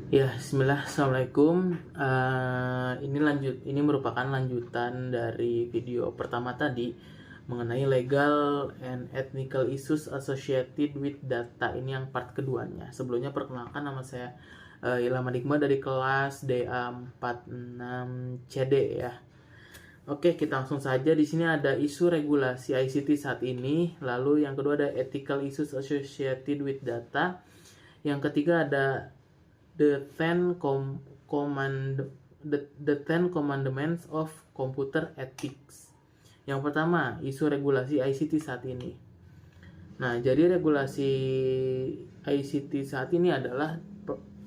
Ya, Bismillah, Assalamualaikum. Ini merupakan lanjutan dari video pertama tadi mengenai legal and ethical issues associated with data. Ini yang part keduanya. Sebelumnya perkenalkan, nama saya Ilham Adikma dari kelas DA46CD ya. Oke, kita langsung saja. Di sini ada isu regulasi ICT saat ini. Lalu yang kedua ada ethical issues associated with data. Yang ketiga ada the Ten Commandments of Computer Ethics. Yang pertama, isu regulasi ICT saat ini. Nah, jadi regulasi ICT saat ini adalah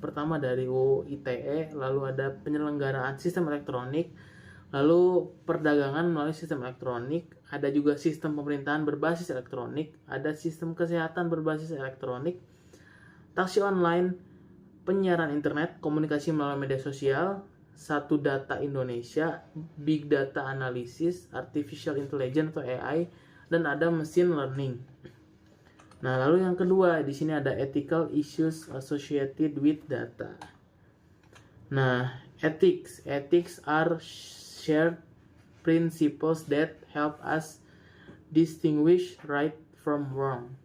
pertama dari UU ITE, lalu ada penyelenggaraan sistem elektronik, lalu perdagangan melalui sistem elektronik, ada juga sistem pemerintahan berbasis elektronik, ada sistem kesehatan berbasis elektronik, taksi online, penyiaran internet, komunikasi melalui media sosial, satu data Indonesia, big data analysis, artificial intelligence atau AI, dan ada machine learning. Nah, lalu yang kedua di sini ada ethical issues associated with data. Nah, ethics are shared principles that help us distinguish right from wrong.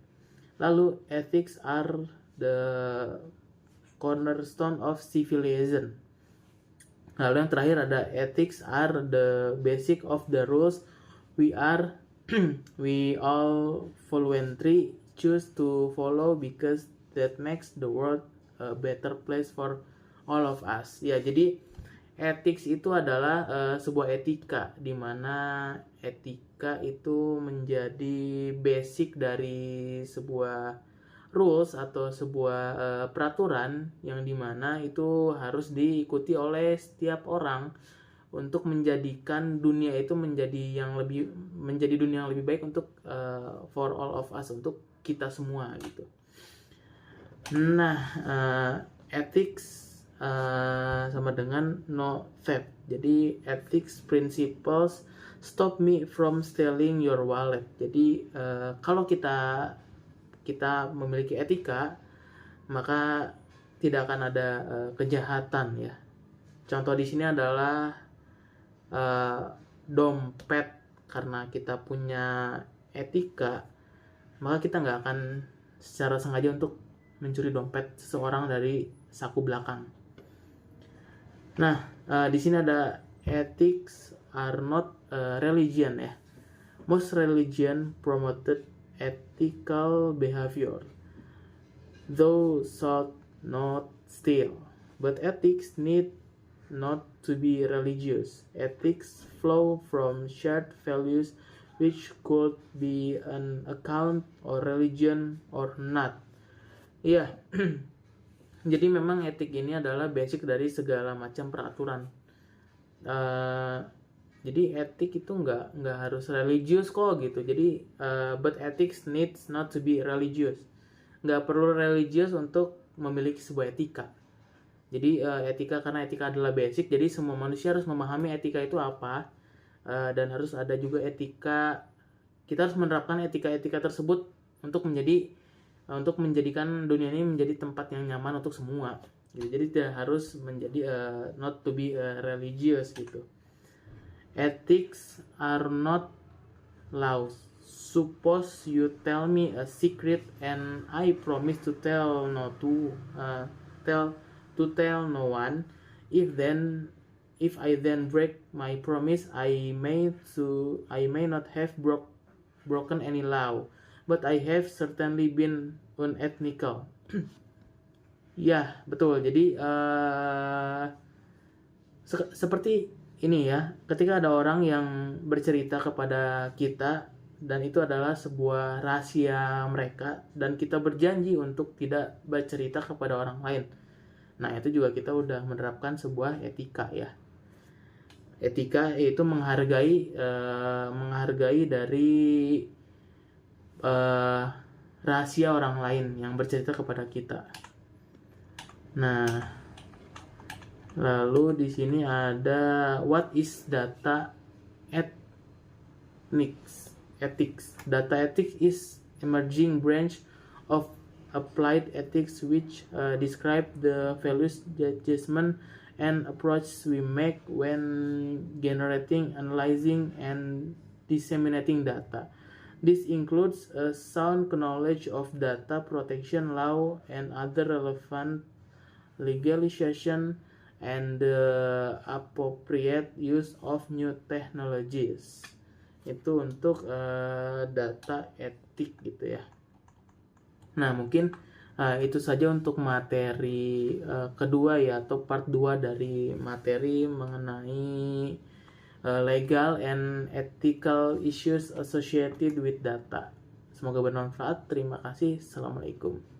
Lalu ethics are the cornerstone of civilization. Lalu yang terakhir ada ethics are the basic of the rules we all voluntarily choose to follow because that makes the world a better place for all of us. Ya, jadi ethics itu adalah sebuah etika, di mana etika itu menjadi basic dari sebuah rules atau sebuah peraturan yang dimana itu harus diikuti oleh setiap orang untuk menjadikan dunia itu menjadi dunia yang lebih baik untuk for all of us, untuk kita semua gitu. Nah, ethics sama dengan no theft. Jadi ethics principles stop me from stealing your wallet. Jadi kalau kita memiliki etika, maka tidak akan ada kejahatan ya. Contoh di sini adalah dompet. Karena kita punya etika, maka kita nggak akan secara sengaja untuk mencuri dompet seseorang dari saku belakang. Nah, di sini ada ethics are not religion ya. Most religion promoted ethical behavior, thou shalt not steal. But ethics need not to be religious. Ethics flow from shared values which could be an account or religion or not. Iya, jadi memang etik ini adalah basic dari segala macam peraturan. Jadi etik itu nggak harus religius kok gitu. Jadi but ethics needs not to be religious. Nggak perlu religius untuk memiliki sebuah etika. Jadi etika, karena etika adalah basic, jadi semua manusia harus memahami etika itu apa, dan harus ada juga etika. Kita harus menerapkan etika-etika tersebut untuk menjadikan dunia ini menjadi tempat yang nyaman untuk semua. Jadi tidak harus menjadi not to be religious gitu. Ethics are not laws. Suppose you tell me a secret and I promise to tell no one. If I then break my promise, I may not have broken any law, but I have certainly been unethical. Ya, betul. Jadi seperti ini ya, ketika ada orang yang bercerita kepada kita dan itu adalah sebuah rahasia mereka, dan kita berjanji untuk tidak bercerita kepada orang lain. Nah, itu juga kita udah menerapkan sebuah etika ya. Etika itu menghargai dari rahasia orang lain yang bercerita kepada kita. Nah, lalu di sini ada what is data ethics. Data ethics is emerging branch of applied ethics, which describe the values, judgment, and approach we make when generating, analyzing, and disseminating data. This includes a sound knowledge of data protection law and other relevant legalization and the appropriate use of new technologies. Itu untuk data etik gitu ya. Nah, mungkin itu saja untuk materi kedua ya, atau part 2 dari materi mengenai legal and ethical issues associated with data. Semoga bermanfaat. Terima kasih. Assalamualaikum.